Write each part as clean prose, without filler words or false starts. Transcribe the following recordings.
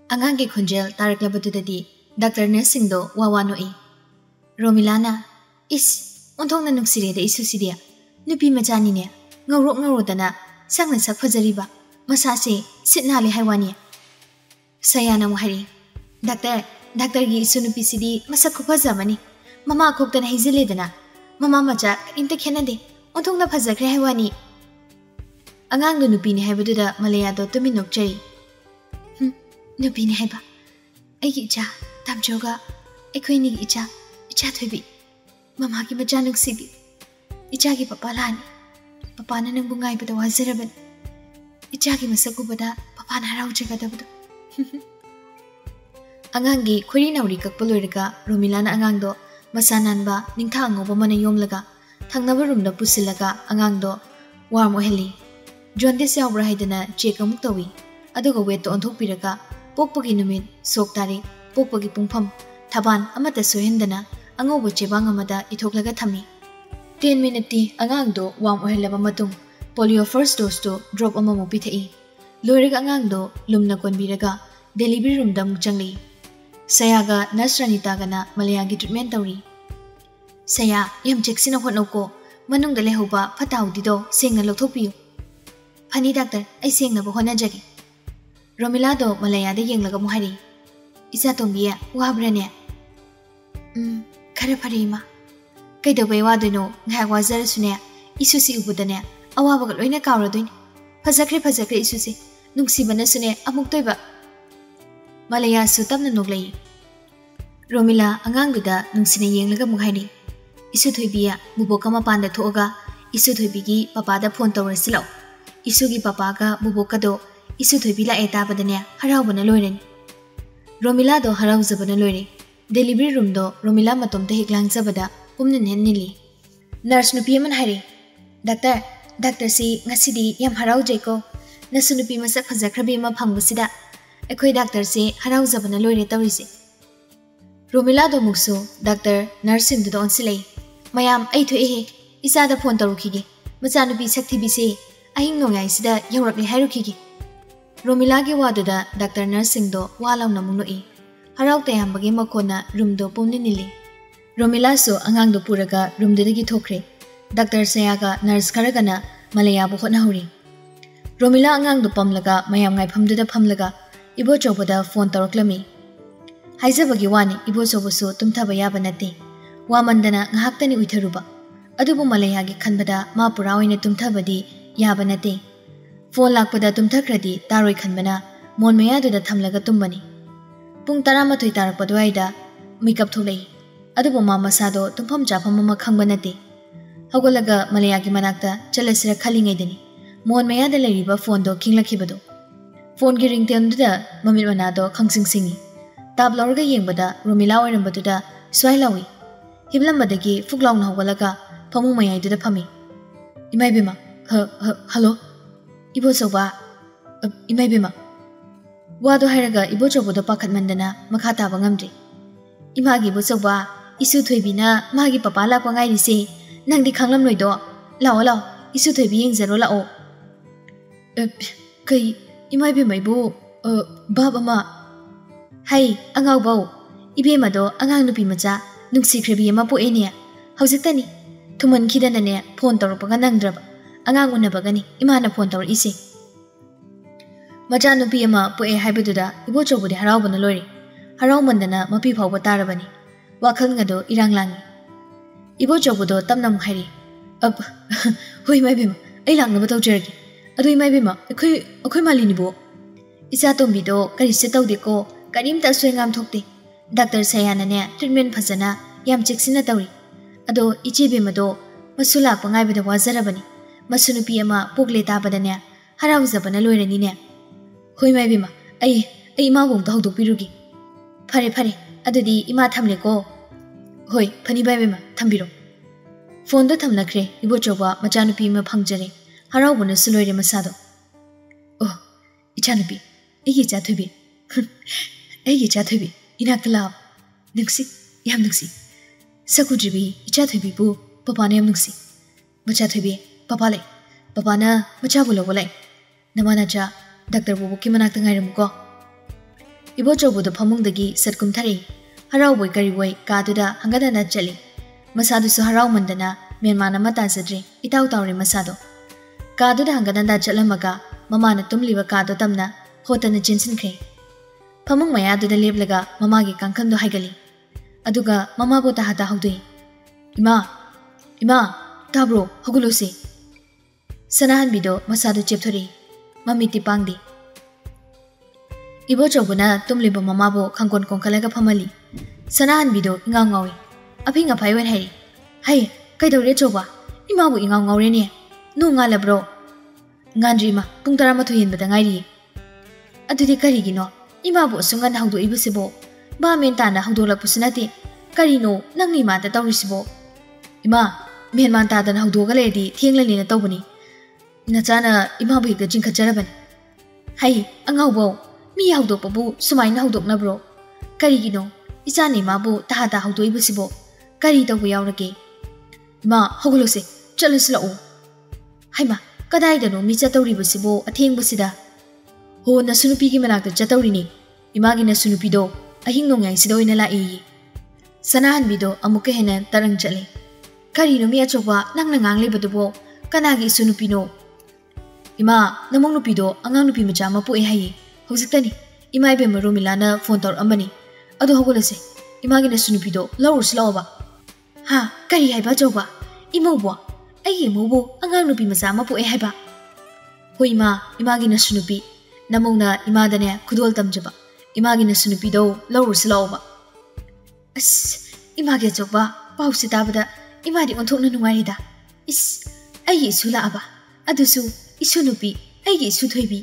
Angang ki khunjel taraklabadudadi Dr. Nursingdo wawanoi. Romilana is ontongna nuksireda isusidia nupi majani ne ngawrodana sangna sak fajariba masase sitnali haywani sayana muhari Dr. gi isu nupi sidi masak khufajamani mama khoktana hiziledana mama macha inta khenade ontongna fajakre haywani angang do nupi ni haybaduda malaya do tumi nokchari nupi ni hayba aigi icha tamjoga ekhoini gi icha thoibi mama ki macha nuksidi icha ki papa lani papa na nang bungai bada wazaraban icha ki masakubada papa na harau jagadabdo angang gi khuri nauri kakpaloiraga Romilana angang do masananba ningtha ngoba mana yomlaga thangnaba room da pusilaga angang do warm oheli jaundice yawbra haidana check amuk tawi aduga weight to onthokpiraga pokpagi numit sok tarik pokpagi pungpham thaban amata sohendana angobo chebang amada ithoklaga thami 10 minute ti angang do warm ohelaba matung polio first dose to drop amamu pithai loiraga angang do lumna konbiraga delivery room da mukchangli sayaga nurse gana malayagi treatment tawri saya yam checksina hotnoko manungda lehoba phatawdi do sengna lothokpiyu phani doctor ai sengna bo hona jagi Romila do malaya de yenglaga muhari isa tombiya wabrane khare pharima kaido bai wadino ngai wazar sune isusi ubudane awabaga loina kawradoin fajakre isusi nuksibana sune amuk toiba malaya su tamna noglai Romila angang duda nungsine yenglaga muhari isu thoibiya bubokama panda thoga isu thoibigi papa da phone tawrasilaw isu gi papa ga buboka do isu thoibila eta badane harawbana loiren Romila do harawjabana loire delivery room do Romila matom ta hiklang jabada pumne nenili nurse nupi man hari doctor si ngasidi yam harawjai ko nasu nupi masak phajakhrabi ma phangbusida ekhoi doctor si harawjabana loire tawrise Romila do mukso doctor nursing do onsilei mayam ai thoe isa da phone tarukhige macha nupi sakthi bise ahing nongai sida yawrakli hairukige Romila gi waduda Dr. Nursing do walau namunoi harau tayambagi makona room do pumni nili Romila so angang do puraga room de gi thokre Dr. Sayaga nurse karagana malaya bu khona huri Romila angang do pamlaga mayam ngai phamdu da phamlaga ibo chobada phone taroklami haijabagi wani ibo chobosu tumthaba yaba nate wamandana ngahaktani uitharuba adubu malaya gi khanbada ma pura oine tumthabadi yaba nate phone lakpada tumthakradi taroi khanbana mon maya du da thamlaga tumbani pung 12 tarakpadwaida makeup tholei adubu mama sado tumpham chafam ma khangbanate hagolaga malaya gi manakta chalasira khalingai dani mon maya da leriba phone do khinglakibado phone gi ringtone du da mamit wana do khangsing singi tab lorga yengbada Romila oirambadu da swailawi hiblambadagi fuglawna hagolaga phamu mayai du da phami imai bima hello ibo soba imai bima wado hairaga ibo chobo do pakhat mandana makha ta bangamdri imagi bo soba isu thoibina magi papa la ko ngai rise nangdi khanglam loi do lao isu thoibi yengjaro lao kai imai bima ibo baba ma hai angaw bau ibe ma do angang nupi macha nungsi khrebi ma po enia haujiktani thuman khidana ne phone toropaga nangdraba angang unabagani imana phone tawr isi macha nupi ama poe haibaduda ibo chobudi harawbana lori haraw mandana mapi phawba tarabani wakhal ngado iranglangi ibo chobudo tamnam hairi ab hoi mai bima ai langna ba tawjergi adoi mai bima akhoi malini bo isa tombi do kari se tawde ko karim ta swengam thokte doctor sayana ne treatment phajana yam cheksina tawri ado ichi bima do masula pangai bada wazarabani masunupi ama pogle ta badane harawjabana loirani ne hoi mai bima ai ima bong ta hodok pirugi phare adudi ima thamle ko hoi phani bai bima thambiro phone do thamnakre ibo choba machanupi ma phangjare harawbana suloire masado oh ichanupi igi cha thobi igi cha thobi inakla nuksi yam nuksi sakudribi icha thobi bu papa ne yam nuksi macha thobi papa na macha bulo bolai namana cha doctor bobo ki manak tangai rum ko Ibochaubudu phamungdagi satkumthari harauboi kariboi kaduda hangadana chali masadusu haraumandana menmana mata sadri itau tauri masado kaduda hangadana chalamaga mamana tumliba kadu tamna hotana jinsinkhre phamung mayaduda leblaga mamagi kankhamdo haigali aduga mama bo tahata hawdui ima tabro hogulusi sanahan bido masadu chepthori mamiti pangdi Ibochobuna tumliba mama bo khangkon kongkalaga phamali sanahan bido ingaw ngawi aphinga phaiwen hai hai kaidore choba ima bo ingaw ngawre ne nu nga labro ngandri ma pung 12 hinbada ngairi adudi karigino ima bo sungan hawdo ibisibo ba menta na hawdo la pusinati karino nangni ma ta tawrisibo ima menman ta dan hawdo galedi thenglani na tawbani nachana ima bo hikda jinkhajarabani hai angaw bo mi hawdo pabu sumaina hawdok na bro karigino isani ma bo tahata hawdo ibisibo kari tawbu yawrake ma hogolose chalusla o haima kadai dano mi chatawri bisibo atheng basida ho na sunupi gi manakta chatawri ni imagi na sunupi do ahing nongai sido ina la e sanahan bido amuke hena tarang chale kari no mi achoba nangna ngangle badubo kanagi sunupi no ima namong nupi do angang nupi macha ma po e hai hojikani ima ibe maro milana phone tor amani ado hogolase imagi na sunupi do lawrus lawba ha kari haiba choba imobo ai imobo angang nupi macha ma po e haiba hoima imagi na sunupi namongna imadane khudol tamjaba imagi na sunupi do lawrus lawba as imagi choba pausi tabada imadi onthokna nungairida is ai isu la aba adusu isu nupi ai isu thoibi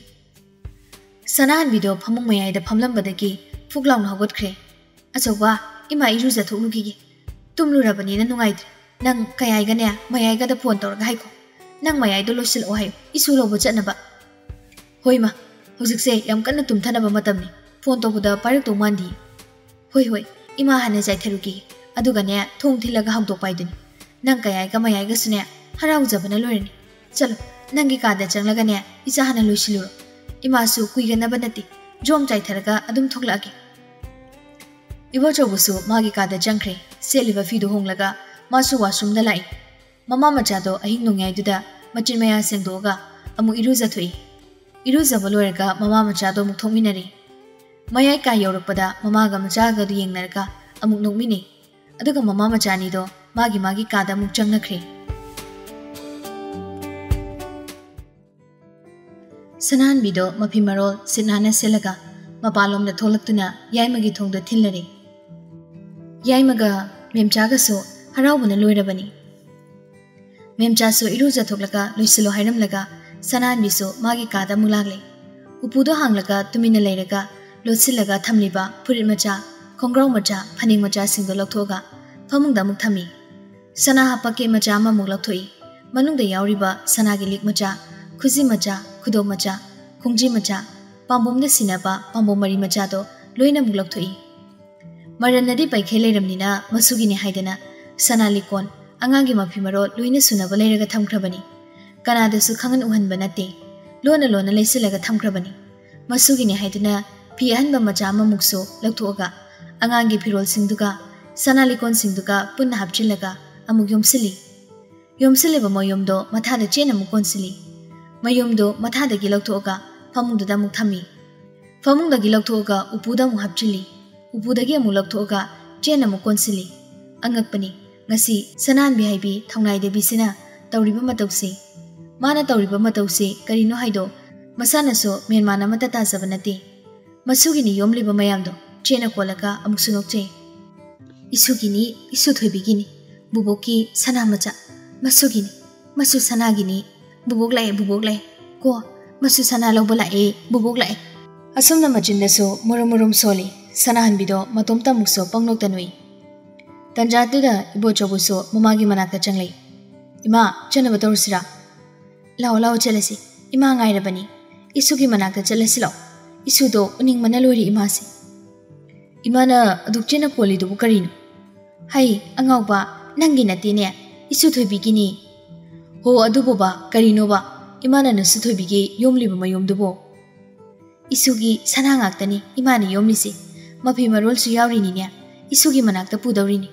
sanahan bido phamung mayai da phamlambadagi fuklaung hogotkhre achoba ima iru jathoknugi tumlurabani na nungaidre nang kayai gane mayai ga da phone torga haiko nang mayai do losil o hayo isu lobo chatnaba hoima hojikse yam kanna tumthanaba matamni phone to buda parik to mandi hoi ima hane jai therugi aduga ne thong thilaga hawdok paiduni nang kayai ga mayai ga sune harau jabana loirni chalo nangi kada changlaga ne isa hana loisilu ima su kuigana banati jom jai tharaga adum thoklagi Ibochaubusu magi kada jangkhre seliba fidu honglaga masu washroom da lai mama macha do ahing nongai duda machin maya sengdoga amu iruja thui iruja baloraga mama macha do muk thongminari mayai ka yorukpada mama ga macha ga du yengnarga amuk nokmini aduga mama macha ni do magi kada muk changnakhre Sanan bido mapimarol sinana selaga mapalom da tholaktuna yaimagi thongda thillari yaimaga memchaga so haraubuna loirabani memcha so iruja thoklaga loisilo hairamlaga sanan biso magi kada mulagle upudo hanglaga tumina leiraga lotsilaga thamliba purit macha khongrau macha phaning macha singdo lokthoga phamungda muk thami sana hapake macha ma muk lokthoi manungda yauriba sanagi lik macha khuji macha khudo macha khungji macha pambomna sinaba pambom mari macha do loina muk lokthoi maranadi paikhe leiramnina masugini haidana sanalikon angangi mapimaro loina sunaba leiraga thamkhrabani kanada su khangan uhanba nate lona leisilaga thamkhrabani masugini haidana phi ahanba macha ma mukso lokthoga angangi phirol singduga sanalikon singduga punna hapchilaga amuk yomsili ba moyomdo mathada chena mukonsili mayomdo mathadagi lokthoga famungda muk thami famungdagi lokthoga upuda muk hapchili upudagi amuk lokthoga chena mukonsili angakpani ngasi sanan bi haibi thongnai debi sina tawriba matawsi mana tawriba matawsi karino haido masana so menmana mata ta sabanati masugini yomliba mayamdo chena kolaka amuk sunokche isugini isu thoibigini buboki sana macha masugini masu sanagini bubok lai ko masu sana lobo lai bubok lai asumna majinda so murum soli sanahan bido matomta mukso pangnok tanui tanjatuda Ibochaubuso mamagi manakta changlei ima chanaba torsira lao chalasi ima ngairabani isugi manakta chalasi law isu do uning manalori imasi imana adukchena koli do bukarino hai angauba nangi natine isu thoibigini ho aduboba karino ba imana nasu thoibigi yomliba mayom dubo इसूगी Sana ngaktani imani yomlisi mafi marol su yawrini ne isugi manakta pudawrini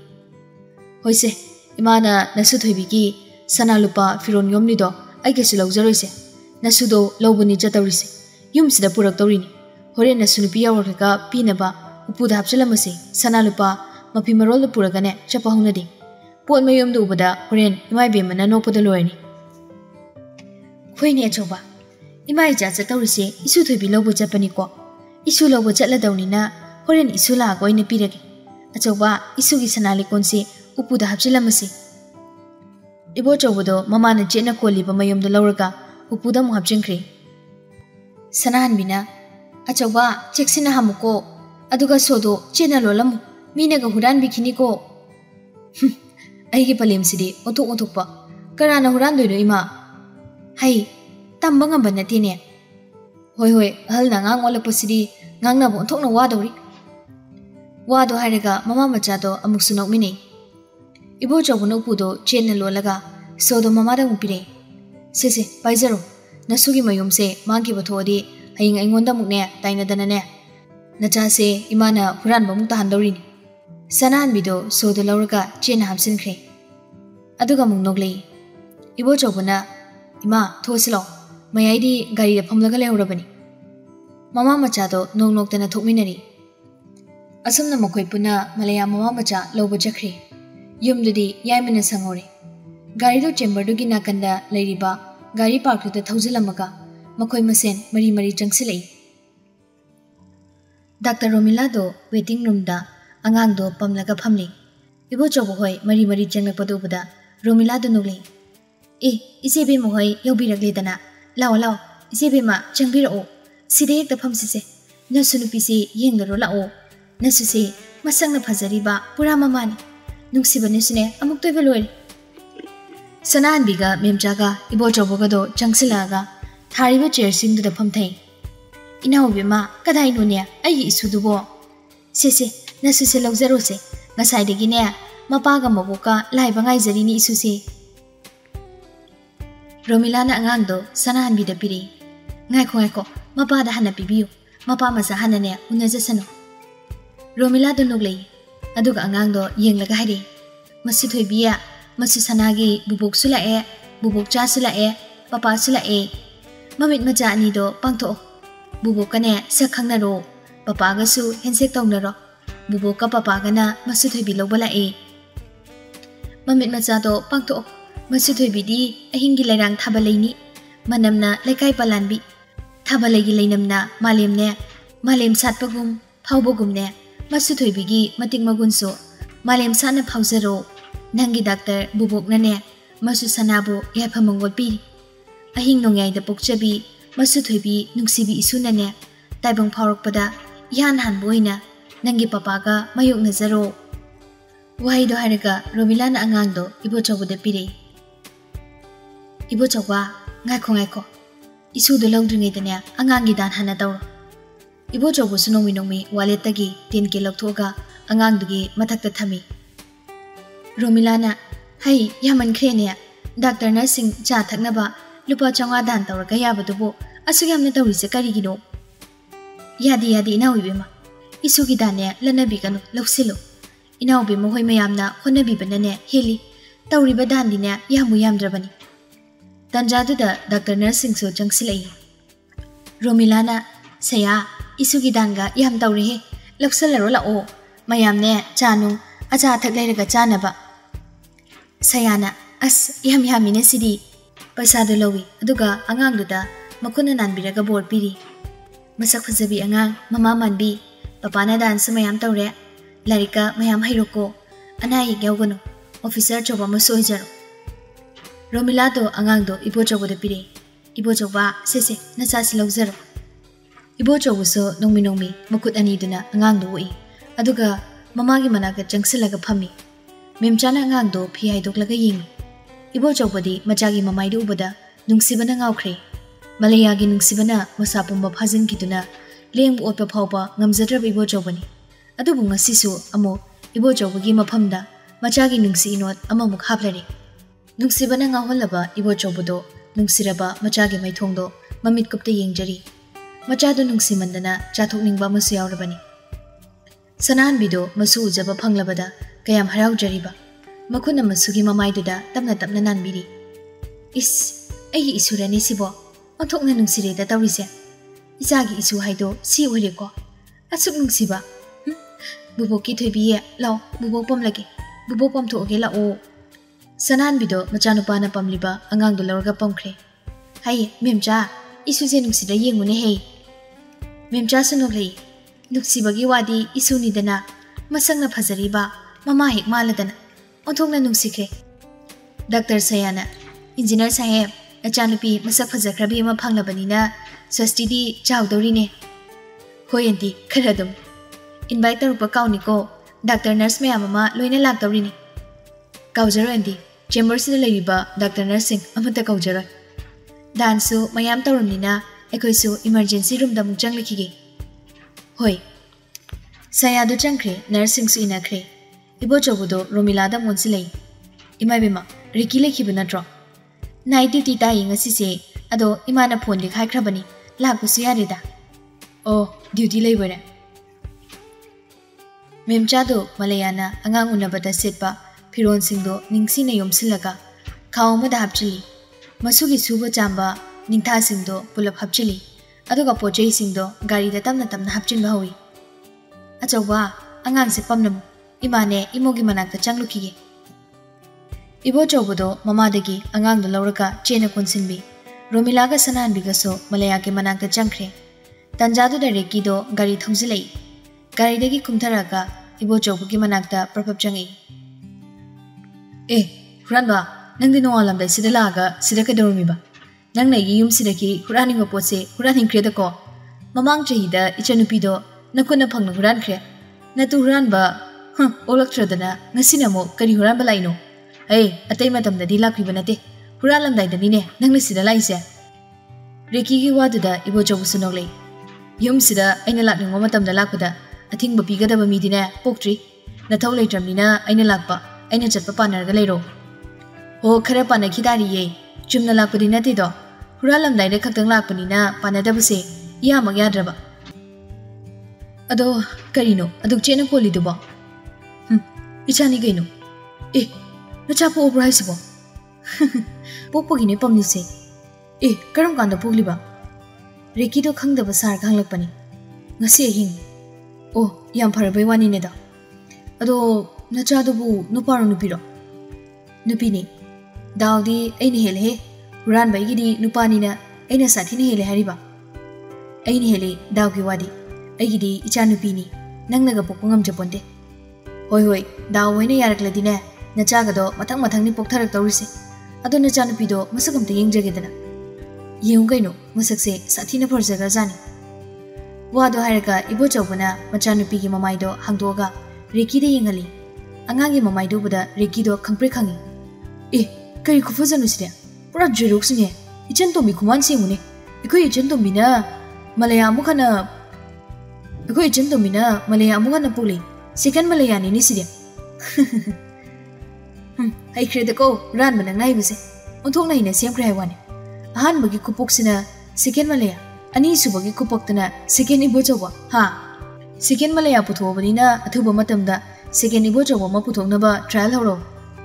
hoise imana nasu thoibigi sana lupa firon yomni do aige su lawjaroise nasu do lawbuni chatawrise yumsida purak tawrini hore nasu nupi yawraka pinaba upuda hapchalamase sana lupa mafi marol puragane chapa hunadi pot mayom do ubada horen imai bemana nokpada loyani khoine choba imai ja chatawrise isu thoibi lawbu chapani ko isu lawbu chatladawni horen isu la goine pirage achoba isugi sanali konse upuda hapchilamase ibo chobodo mamana chena koliba mayom do lawraga upuda mu hapchinkre sanahan bina achoba cheksina hamuko aduga sodo chena lolamu minaga huran bikini ko aigi palem sidi otok pa karana huran doido ima hai tamba ngamba natine hoi hoi hal na ngang wala pasidi ngang na bon thokna wadori wado haraga mama macha do amuk sunok mini ibo chobuno pudo chena lolaga sodo mama da upire sese paizaro nasugi mayum se mangki bathodi haing aingonda mukne taina dana ne nacha se imana huran bamuk ta handori ni sanan bido sodo lawraga chena hamsin khre aduga muk noglei ibo chobuna ima thosilo mayaidi gari da phamlaga lehurabani mama macha do nok nok tana thokminari asumna makoi puna malaya mama macha lawba jakhre yumdudi yaimana sangore gari do chamber do gina kanda leiriba gari park do thausilamaga makoi masen mari changsilai Dr. Romila do waiting room da angang do pamlaga phamli ibo chobo hoi mari changlakpado bada Romila do nogli isebe mohoi yobiragli dana lao isebe ma changbirao side ekta phamsise nasu nupisi yenglaro lao nasu se masangna phajariba pura mamani nungsibane sune amuk toiba loi sanan biga memjaga ibo choboga do changsilaga thariba chair sing du da phamthai inaw bima kadai no ne ai isu du bo se nasu se lawzaro se ngasai de gi ne mapaga mabuka laiba ngai jari ni isu se Romila na angang do sanahan bida piri ngai ko mapa da hana pibiu mapa masa hana ne unajasano Romila do noglei aduga angang do yenglaga haire masi thoibiya masi sanagi bubuk sula e bubuk cha sula e papa sula e mamit macha ani do pangtho bubuk kane sakhangna ro papa ga su handshake tongna ro bubuk ka papa ga na masi thoibi lobala e mamit macha do pangtho masi thoibi di ahingi lairang thabalaini manamna laikai palanbi thabalagi lainamna malem satpagum phawbogum ne masu thoibigi matik magun so malem sana phawzaro nangi doctor bubok na ne masu sanabu yafa mongol pi ahing nongyai da pokchabi masu thoibi nungsibi isuna ne taibang phawrak pada yan han boina nangi papa ga mayok nazaro wai do haraga Romila na angang do ibo chobo de pire ibo choba ngai ko isu do lawdringai da ne angang gi dan hana daw ibo chobo sunomi wallet tagi 10k loktoga angang dugi mathakta thami Romila na hai yaman khre ne doctor na sing cha thakna ba lupa changwa dan tawra yaba dubo asu yamna tawri se kari gi no yadi na wibema isu gi dan ne lanabi kanu loksilo inaw be mohoi mayamna khonabi banane heli tawri ba dan dine yamu yamdrabani tanjadu da doctor na sing so changsilai Romila na saya isugi danga yam tawri he loksalaro la o mayamne chanu acha thakleiraga chanaba sayana as yamine sidi paisa do lowi aduga angang duda makuna nanbiraga bor piri masak phajabi angang mama manbi papa na dan samayam tawre larika mayam hairoko anai gyawgano officer choba masoi jaro Romila do angang do ibo chobo de pire ibo choba sese nacha silawjaro ibo chobo so nongmi makut ani duna angang do wi aduga mamagi managa changsilaga phami memchana angang do phi hai doklaga yingi ibo chobadi machagi mamai do ubada nungsibana ngawkhre malaya gi nungsibana masapumba phajin kiduna lengbu otpa phawba ngamjadrab ibo chobani adubu ngasisu amo ibo chobagi maphamda machagi nungsi inot amamuk haplare nungsibana ngawholaba ibo chobodo nungsiraba machagi maithongdo mamit kupte yengjari मचादो नुंगसिमंदना चाथोकनिंगबा मसु यावरबनी सनाहनबीदो मसु उजबा फंगलबदा कयाम हराउजरिबा मखुना मसुगी ममाइदुदा तपना तपना नानबिरी इस अई इसुरनी सिबो अंथोकना नुंसिरेदा तौरिसे इचागी इसु हाइदो सी ओइरेको असुक नुंसिबा बुबोकी थोइबिये लाओ bubo पमलगे bubo पमथोगे लाओ सनाहनबीदो मचानुपाना पमलिबा अंगांगदो लौरगा पमख्रे हाय मेमचा इसुजे नुंसिदा येंगुने हे मेमचा सुनोलई नुंसिबगी वादी इसुनिदना मसंगना फजरिबा ममा हेक मालदना अंथोकना नुंसिखे डॉक्टर सयाना इंजीनियर साहेब नचानुपी मसक फजख्रबी अमा फंगलबनिना सस्टिदी चाउदौरीने होय एंटी खरदम इनवाइट तरुप काउनिको डॉक्टर नर्स मैम अमा लोइना लाक्तौरीने काउजरो एंटी चेम्बर से लेरिबा डॉक्टर नर्सिंग अमता काउजरो डांसु मयाम तौरमनिना एकोइसु इमरजेंसी रूम दा मुचंग लिखिगे होय सयादु चंख्रे नर्सिंग सु इनाख्रे इबो चौबुदो रोमिलादा मोनसिलै इमाइबेमा रिकी लेखिबु नत्रो नाइट ड्यूटी ताई ngasi अदो इमाना फोन दिखाइख्रबनी लाकुसु यारेदा ओ ड्यूटी लेबरे मेमचादो मलयाना अंगांग उनबदा सेटपा फिरोन सिंगदो निंगसिना योमसिलगा खाओमदा हापचिली मसुगी सुबो चांबा निंथा सिंगदो पुलप हापचिली अदुगा पोचै सिंगदो गाड़ीदा तमना तमना हापचिन बाहुई अचौबा अंगांग से पमनम इमाने इमोगी मनाक्ता चंगलुखिगे इबो चौबदो ममादगी अंगांग लौरका चेना कुनसिनबी रोमिलागा सनाहनबीगसो मलया के मनाक्ता चंख्रे तंजादो रेकीदो गाड़ी थौजिलै गाड़ीदगी कुमथरागा इबो चौबगी मनाक्ता प्रपप चंगी ए हुरानबा नंदी नोआलमदा सिदा लागा सिदा कदौरमिबा नंगना युम सिदगी हुरानिंग पोसे हुरानिंख्रेदको ममांग चहिदा इचनुपीदो नकुना फंगना हुरानख्रे नतु हुरानबा ओलक्त्रदना ngasiनमो करी हुरानबा लाइनो ए अतै मतमददी लाखिबा नते हुरालमदाइदनीने नंगना सिदा लाइसे रेकीगी वादुदा इबो चौबुसु नोगलै युम सिदा अइना लाखनिंगो मतमदा लाखपदा अथिंगबा पीगदबा मीदिने पोक्ट्री नथौ लेत्रमनिना अइना लाखपा अइना चटपा पानरगा लेरो हो खरा पानखिदारिये चुमना लाखपदि नतेदो हुरालमदाइदे खक्तंग लाखपनिना पानदबसे यामग याद्रबा अदो करिनो अदुक चेना कोलिदुबो इचानी गइनो ए नचा पोब्रा हाइसिबो पोपगिने पमनिसे ए करम कांदा पोगलिबा रेकीदो खंगदबा सार खंगलकपनि ngasi हिंग ओ याम फरबै वानिनेदा अदो नचादुबु नुपारो नुपिरो नुपिनी दाउदी ऐने हेले हे हुरान बैगिदी नुपानिना ऐना साथिने हेले हरिबा ऐने हेले दाउगी वादी ऐगिदी इचा नुपिनी नंगनगा पोकंगम जपोंदे होय होय दाउ होइने यारकलदिने नचागदो मथंग मथंगनि पोक्थरक तौरिसे अदो नचा नुपिदो मसकमते येंगजगेदना येउ गइनो मसकसे साथिने फरजगा जानी वादो हायरका इबो चौबना मचा नुपिगी ममाइदो हांदोगा रेकीदे येंगली अंगांगी ममाइदोबदा रेकीदो खंगप्रे खंगी ए करी खुफजनुसिदे पुरा जेरोक्सने इचन तोमी खुमान सेमुने इखोय इचन तोमीना मलया मुखना इखोय इचन तोमीना मलया मुखना पुली सेकंड मलयानी निसिदे हाइख्रेदको रान मनंग नाइबसे ओंथोंना हिना सेमख्रे हाइवाने अहानबगी कुपोक्सिना सेकंड मलया अनि सुबगी कुपोक्तना सेकंड इबो चौबा हा सेकंड मलया पुथोबनिना अथुबा मतमदा सेकंड इबो चौबा म पुथोंनबा ट्रायल हरो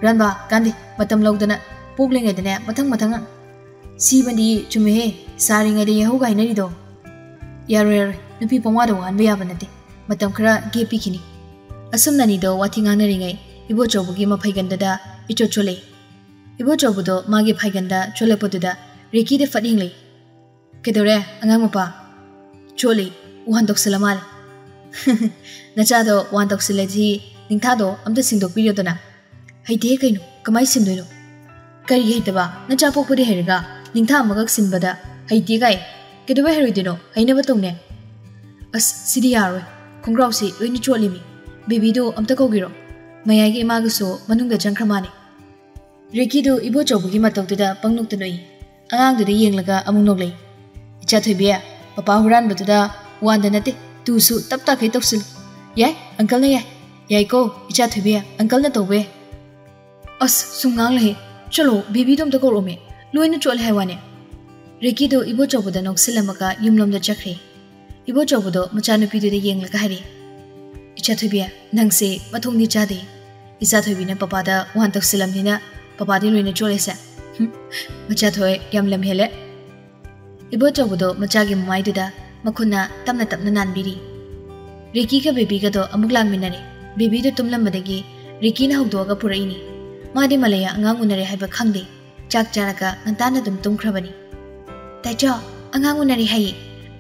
रानबा कांदे मतम लौदना पोगलेंगैदने मथंग मथंग सीबंदी चुमेहे सारिंगैदे यहौ गाइनरिदो यारो नुपी पंवादो वानबे याबनते मतम खरा गेपिखिनी असुमनानिदो वाथिंगानरिंगै इबो चौबगी मफैगंददा इचो चोले इबो चौबदो मागे फैगंदा चोलेपदुदा रेकीदे फदिंगलै केदोरे अंगांग मपा चोले उहान तोक्सलमाल नचादो वान तोक्सलजी निंथादो अमता सिंदोकपिरियोदना हैते कैनो कमाई सिंदोइनो करी हैतबा नचा पोकपदे हेरगा निंथा मगक सिनबदा हैते गाय केदोबा हेरोइदिनो हैनबा तोंने अस सिदी यारोय खुंग्राउसी लोइनि चोलिमी बेबीदो अमता कौगिरो मयागी इमागसो मनुंगदा जंख्रमाने रेकीदो इबो चौबगी मतौदुदा पंगनुक्तनोई अंगांगदुदा येंगलगा अमुनोगलै इचा थोइबिया पपा हुरानबदुदा वांदा नते तुसु तपता खै तौसिल याय अंकल ने याय को इचा थोइबिया अंकल न तौबे अस सुंगांग लहे चलो बेबी तुम तो कौरोमे लोइना चोल है वाने रेकीदो इबो चौबदा नोक्सिलमका युमलमदा चख्रे इबो चौबदो मचानुपीदुदे येंगलगा हारे इचा थोइबिया नंगसे मथोंगनि चादे इचा थोइबिना पपादा वान तक्सिलमनिना पपादी लोइना चोलेसे मचा थोइ याम लम हेले इबो चौबदो मचागी ममाइदुदा मखुना तमना तमना नानबिरी रिकी का बेबी का दो अमुक लांगमिनरे बेबी दो तुमलमबदगी रिकी ना हौदोगा पुरैनी मादे मलया अंगांग उनरे हाइबा खंगदे चाक चारका ngantana dum tumkhrabani taicho angang unari hai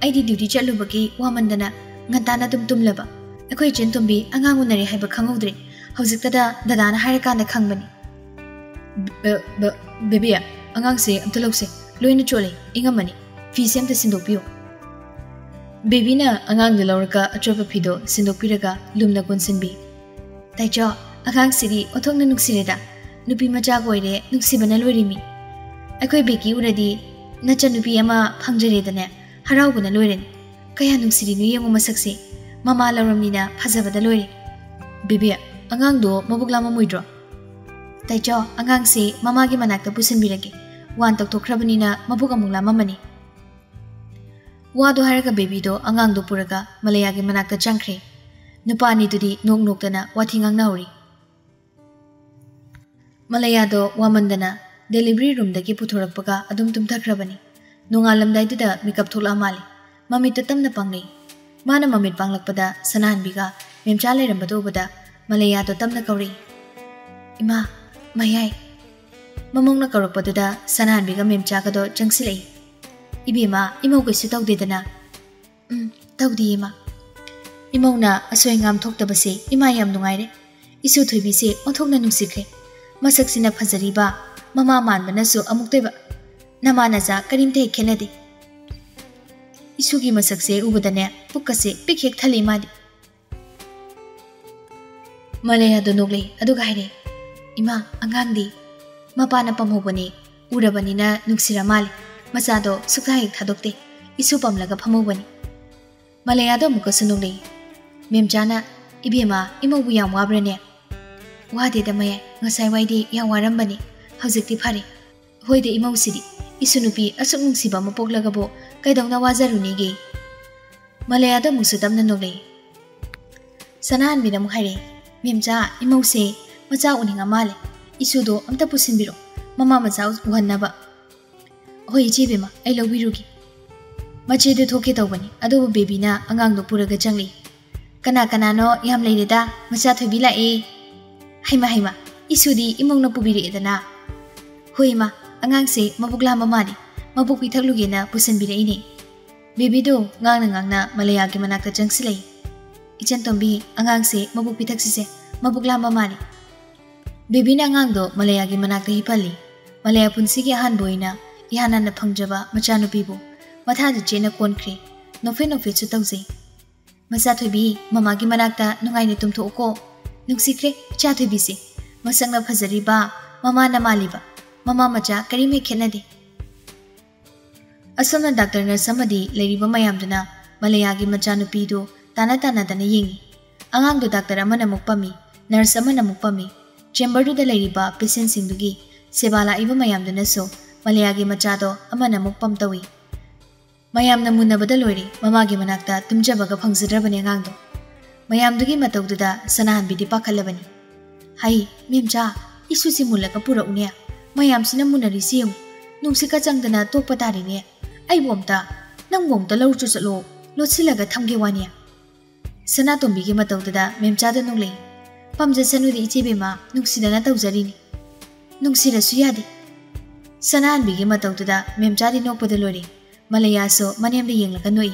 aidi duty chalubagi wamandana ngantana dum tumlaba akhoi chen tumbi angang unari haiba khangudre hojikta da dadana hairaka khangbani baby angang se amta lokse loina chole ingamani fi sem ta sindokpiyo baby na angang de lorka achoba phido sindokpiraga lumna konsinbi taicho angang siri othongna nuksireda nupi macha goire nuksibana loirimi akhoi beki uradi nacha nupi ama phangjeredane haraubana loireni kaya nuksiri nu yengu masakse mama laramnina phajabada loire bibi angang do mabuklama muidro taicho angang se mama gi manakta pusinbirage wan tok thokrabanina mabuk amungla mamani wado haraga baby do angang do puraga malaya gi manakta changkhre nupani tudi nok noktana wathingang nauri malaya do wamandana delivery room dagi puthorakpaga adum tumthakrabani nongalamdai duda makeup thola mali mamit tamna pangnei mana mamit panglakpada sananbiga memcha leirambado bada malaya do tamna kauri ima mayai mamongna karakpaduda sananbiga memcha ka do changsilei ibima imau kaisu tawdedana tawdi ima imongna asoingam thoktabase ima yam nungaire isu thoibise othokna nungsikre masaksina phajariba mama manbanasu amukteba namanaja karimte khenadi isugi masakse ubadane pukase pikhek thali madi malaya donogli aduga haire ima angandi mapana pamhobani urabanina nuksira mali masado sukhai thadokte isu pamlaga phamobani malaya do mukasunogli memjana ibema imobu yam wabrane wade da maya ngasai waidi ya warambani hojikti phare hoide imausidि isunupi asuk nungsiba mapoklagabo kaidongna wajarunige malaya da musudamna nogle sanan bina muhaire memja imause macha uninga male isudo amta pusinbiro mama macha uhannaba hoi jebema ai lobirugi mache de thoke tawbani ado baby na angang do puraga changli kana kana no yam leireda macha thobi la e haima isudi imongna pubiri edana hoima angang se mabukla mamani mabuk pithaklugena pusanbire ine baby do ngangna malaya gi manakta changsilei ichan tombi angang se mabuk pithaksise mabukla mamani baby na angang do malaya gi manakta hipali malaya punsi gi han boina ihana na phangjaba machanupi bu matha de chena konkhre nofe chu tawje macha thobi mama gi manakta nungai ne tumtho ko nungsikre cha thobi se masangna phajariba mama na maliba mama macha karime khenade asomna doctor na samadi leiriba mayamduna malaya gi macha nupi do tana dana yengi angang do doctor amana mukpami nurse amana mukpami chamber do da leiriba patient singdugi sebala iba mayamduna so malaya gi macha do amana mukpam tawi mayamna munabada loiri mama gi manakta tumjabaga phangjidrabani angang do mayamdugi matawduda sanahan bidi pakhalabani hai memcha isu simulaka pura unia mayam sina munari siung nungsika changdana tokpa tarine ai bomta nang bomta lawchu chalo lotsilaga thamge wania sana tombi gi matawda memcha da nungle pamja sanudi ichebema nungsidana tawjarini nungsira suyadi sana an bigi matawda memcha di nokpada lori malaya so manem de yenglaga noi